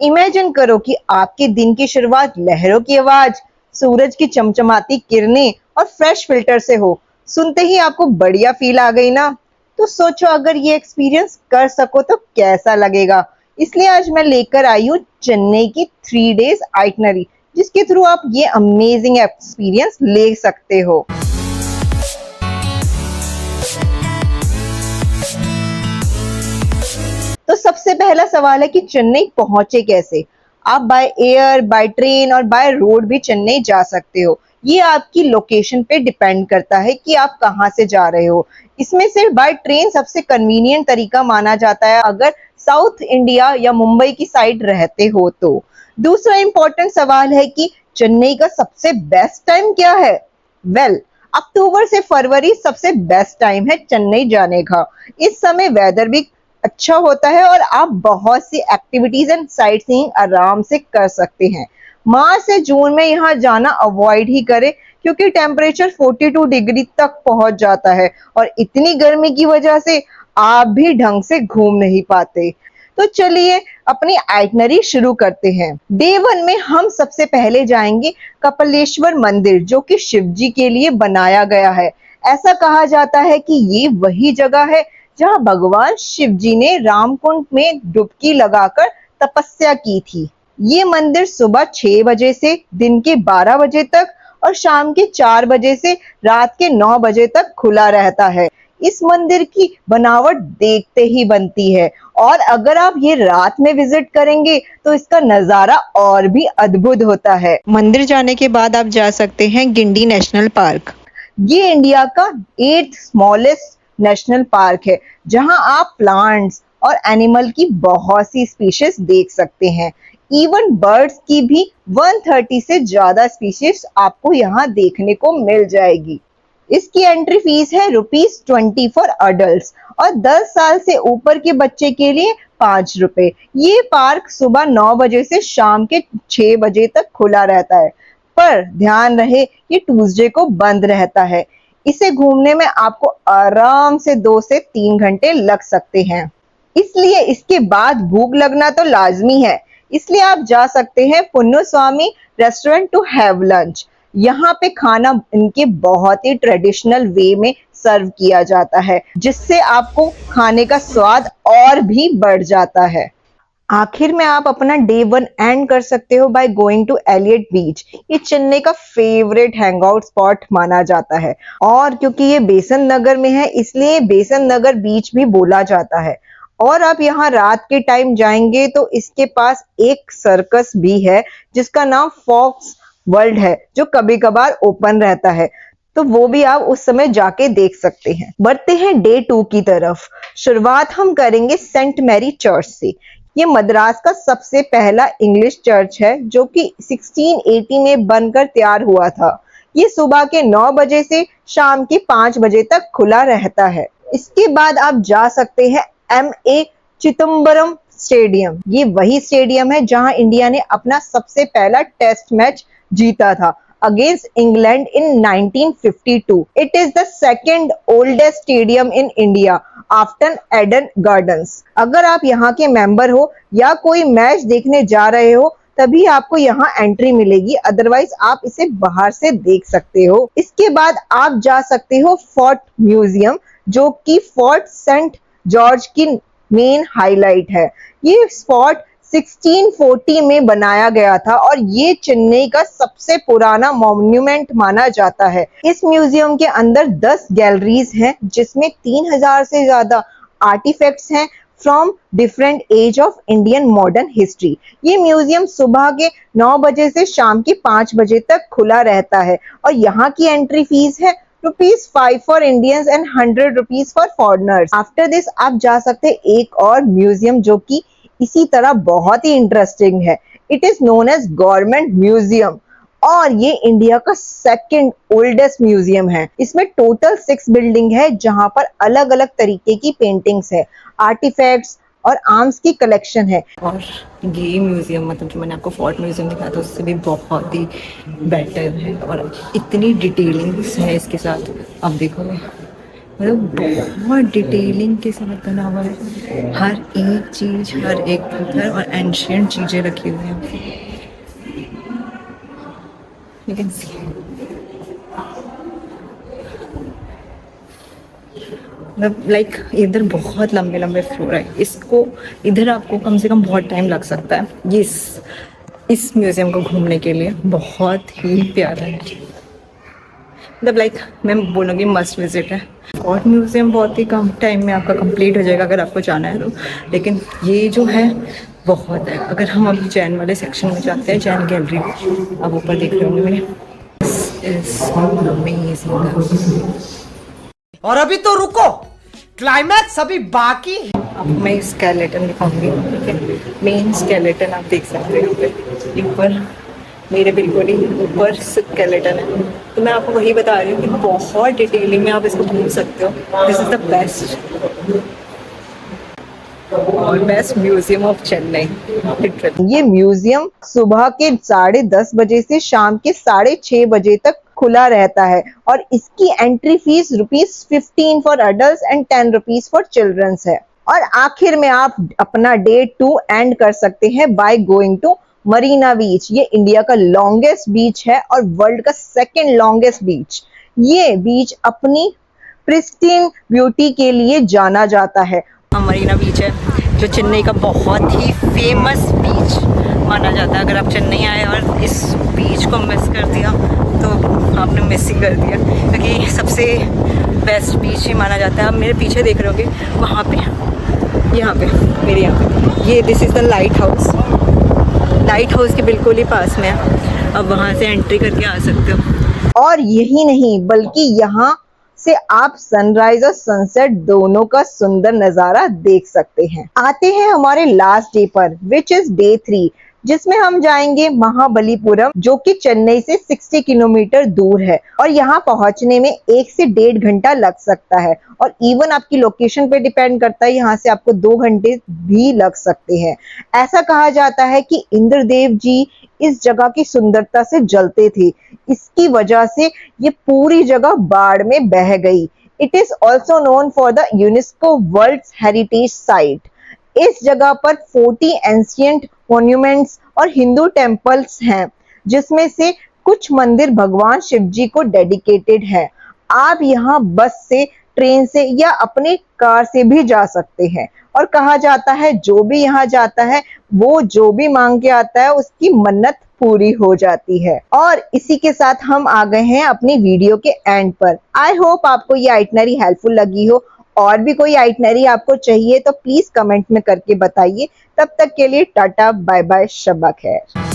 Imagine करो कि आपके दिन की शुरुआत लहरों की आवाज, सूरज की चमचमाती किरणें और फ्रेश फिल्टर से हो। सुनते ही आपको बढ़िया फील आ गई ना? तो सोचो अगर ये एक्सपीरियंस कर सको तो कैसा लगेगा। इसलिए आज मैं लेकर आई हूँ चेन्नई की 3 डेज आइटनरी, जिसके थ्रू आप ये अमेजिंग एक्सपीरियंस ले सकते हो। तो सबसे पहला सवाल है कि चेन्नई पहुंचे कैसे। आप बाय एयर, बाय ट्रेन और बाय रोड भी चेन्नई जा सकते हो। ये आपकी लोकेशन पे डिपेंड करता है कि आप कहां से जा रहे हो। इसमें से बाय ट्रेन सबसे कन्वीनियंट तरीका माना जाता है अगर साउथ इंडिया या मुंबई की साइड रहते हो तो। दूसरा इंपॉर्टेंट सवाल है कि चेन्नई का सबसे बेस्ट टाइम क्या है। वेल, अक्टूबर से फरवरी सबसे बेस्ट टाइम है चेन्नई जाने का। इस समय वेदर भी अच्छा होता है और आप बहुत सी एक्टिविटीज एंड साइट सीइंग आराम से कर सकते हैं। मार्च से जून में यहाँ जाना अवॉइड ही करें, क्योंकि टेम्परेचर 42 डिग्री तक पहुंच जाता है और इतनी गर्मी की वजह से आप भी ढंग से घूम नहीं पाते। तो चलिए अपनी आइटनरी शुरू करते हैं। डे 1 में हम सबसे पहले जाएंगे कपिलेश्वर मंदिर, जो कि शिव जी के लिए बनाया गया है। ऐसा कहा जाता है कि ये वही जगह है जहां भगवान शिव जी ने रामकुंड में डुबकी लगाकर तपस्या की थी। ये मंदिर सुबह 6 बजे से दिन के 12 बजे तक और शाम के 4 बजे से रात के 9 बजे तक खुला रहता है। इस मंदिर की बनावट देखते ही बनती है और अगर आप ये रात में विजिट करेंगे तो इसका नजारा और भी अद्भुत होता है। मंदिर जाने के बाद आप जा सकते हैं गिंडी नेशनल पार्क। ये इंडिया का 8th स्मॉलेस्ट नेशनल पार्क है, जहां आप प्लांट्स और एनिमल की बहुत सी स्पीशीज देख सकते हैं। इवन बर्ड्स की भी 130 से ज्यादा स्पीशीज आपको यहाँ देखने को मिल जाएगी। इसकी एंट्री फीस है ₹20 फॉर अडल्ट और 10 साल से ऊपर के बच्चे के लिए ₹5। ये पार्क सुबह 9 बजे से शाम के 6 बजे तक खुला रहता है, पर ध्यान रहे ये ट्यूसडे को बंद रहता है। इसे घूमने में आपको आराम से 2 से 3 घंटे लग सकते हैं, इसलिए इसके बाद भूख लगना तो लाजमी है। इसलिए आप जा सकते हैं पुन्नुस्वामी रेस्टोरेंट टू हैव लंच। यहाँ पे खाना इनके बहुत ही ट्रेडिशनल वे में सर्व किया जाता है, जिससे आपको खाने का स्वाद और भी बढ़ जाता है। आखिर में आप अपना डे 1 एंड कर सकते हो बाय गोइंग टू एलियट बीच। ये चेन्नई का फेवरेट हैंगआउट स्पॉट माना जाता है और क्योंकि ये बेसन नगर में है इसलिए बेसन नगर बीच भी बोला जाता है। और आप यहाँ रात के टाइम जाएंगे तो इसके पास एक सर्कस भी है जिसका नाम फॉक्स वर्ल्ड है, जो कभी कभार ओपन रहता है, तो वो भी आप उस समय जाके देख सकते हैं। बढ़ते हैं डे 2 की तरफ। शुरुआत हम करेंगे सेंट मैरी चर्च से। ये मद्रास का सबसे पहला इंग्लिश चर्च है, जो कि 1680 में बनकर तैयार हुआ था। ये सुबह के 9 बजे से शाम के 5 बजे तक खुला रहता है। इसके बाद आप जा सकते हैं MA चिदम्बरम स्टेडियम। ये वही स्टेडियम है जहां इंडिया ने अपना सबसे पहला टेस्ट मैच जीता था against England in 1952. It is the second oldest stadium in India after Eden Gardens. अगर आप यहाँ के मेंबर हो या कोई मैच देखने जा रहे हो तभी आपको यहाँ एंट्री मिलेगी, अदरवाइज आप इसे बाहर से देख सकते हो। इसके बाद आप जा सकते हो फोर्ट म्यूजियम, जो कि फोर्ट सेंट जॉर्ज की मेन हाईलाइट है। ये फोर्ट 1640 में बनाया गया था और ये चेन्नई का सबसे पुराना मॉन्यूमेंट माना जाता है। इस म्यूजियम के अंदर 10 गैलरीज हैं, जिसमें 3000 से ज्यादा आर्टिफैक्ट्स हैं from different age of Indian modern history. ये म्यूजियम सुबह के 9 बजे से शाम के 5 बजे तक खुला रहता है और यहाँ की एंट्री फीस है ₹5 for Indians and ₹100 for foreigners. After this आप जा सकते हैं एक और म्यूजियम जो कि इसी तरह बहुत ही इंटरेस्टिंग है। It is known as government museum और ये इंडिया का सेकंड ओल्डेस्ट म्यूजियम है। इसमें टोटल 6 बिल्डिंग है जहां पर अलग अलग तरीके की पेंटिंग्स है, आर्टिफैक्ट्स और आर्म्स की कलेक्शन है। और ये म्यूजियम मतलब जो मैंने आपको फोर्ट म्यूजियम दिखाया था उससे भी बहुत ही बेटर है और इतनी डिटेलिंग्स है इसके साथ। अब देखो मतलब बहुत डिटेलिंग के साथ बना हुआ है, हर एक चीज, हर एक पत्थर और एंशियंट चीजें रखी हुई हैं। यू कैन सी, मतलब लाइक इधर बहुत लंबे लंबे फ्लोर है, इसको इधर आपको कम से कम बहुत टाइम लग सकता है ये इस म्यूज़ियम को घूमने के लिए। बहुत ही प्यारा है, मतलब लाइक मैं बोलूँगी मस्ट विजिट है। फोर्ट म्यूज़ियम बहुत ही कम टाइम में आपका कंप्लीट हो जाएगा अगर आपको जाना है तो, लेकिन ये जो है बहुत है। अगर हम अभी जैन वाले सेक्शन में जाते हैं, जैन गैलरी, आप ऊपर देख रहे होंगे मेरे, और अभी तो रुको, क्लाइमैक्स अभी बाकी है। अब मैं स्केलेटन दिखाऊंगी, ठीक है। मेन स्केलेटन आप देख सकते हो ऊपर, मेरे बिल्कुल ही ऊपर स्केलेटन है। तो मैं आपको वही बता रही हूँ कि बहुत डिटेलिंग में आप इसको घूम सकते हो। This is the best museum of Chennai. ये म्यूजियम सुबह के 10:30 बजे से शाम के 6:30 बजे तक खुला रहता है और इसकी entry fees ₹15 for adult and ₹10 for childrens है। और आखिर में आप अपना डे 2 एंड कर सकते हैं बाय गोइंग टू मरीना बीच। ये इंडिया का लॉन्गेस्ट बीच है और वर्ल्ड का सेकंड लॉन्गेस्ट बीच। ये बीच अपनी प्रिस्टीन ब्यूटी के लिए जाना जाता है। मरीना बीच है जो चेन्नई का बहुत ही फेमस बीच माना जाता है। अगर आप चेन्नई आए और इस बीच को मिस कर दिया तो आपने मिस ही कर दिया, क्योंकि सबसे बेस्ट बीच ही माना जाता है। आप मेरे पीछे देख रहे होगे, वहाँ पे, यहाँ पे, मेरे यहाँ पे, ये this is the light house. Light house के बिल्कुल ही पास में है, अब वहाँ से एंट्री करके आ सकते हो। और यही नहीं बल्कि यहाँ से आप सनराइज और सनसेट दोनों का सुंदर नजारा देख सकते हैं। आते हैं हमारे लास्ट डे पर, विच इज डे 3, जिसमें हम जाएंगे महाबलीपुरम, जो कि चेन्नई से 60 किलोमीटर दूर है और यहाँ पहुंचने में 1 से 1.5 घंटा लग सकता है। और इवन आपकी लोकेशन पे डिपेंड करता है, यहाँ से आपको 2 घंटे भी लग सकते हैं। ऐसा कहा जाता है कि इंद्रदेव जी इस जगह की सुंदरता से जलते थे, इसकी वजह से ये पूरी जगह बाढ़ में बह गई। It is also known for the UNESCO world heritage site. इस जगह पर 40 एंशिएंट मॉन्यूमेंट्स और हिंदू टेम्पल्स हैं, जिसमें से कुछ मंदिर भगवान शिव जी को डेडिकेटेड है। आप यहाँ बस से, ट्रेन से या अपनी कार से भी जा सकते हैं। और कहा जाता है जो भी यहाँ जाता है वो जो भी मांग के आता है उसकी मन्नत पूरी हो जाती है। और इसी के साथ हम आ गए हैं अपनी वीडियो के एंड पर। आई होप आपको ये आइटनरी हेल्पफुल लगी हो। और भी कोई आइटनरी आपको चाहिए तो प्लीज कमेंट में करके बताइए। तब तक के लिए टाटा, बाय बाय, शब्बा खैर।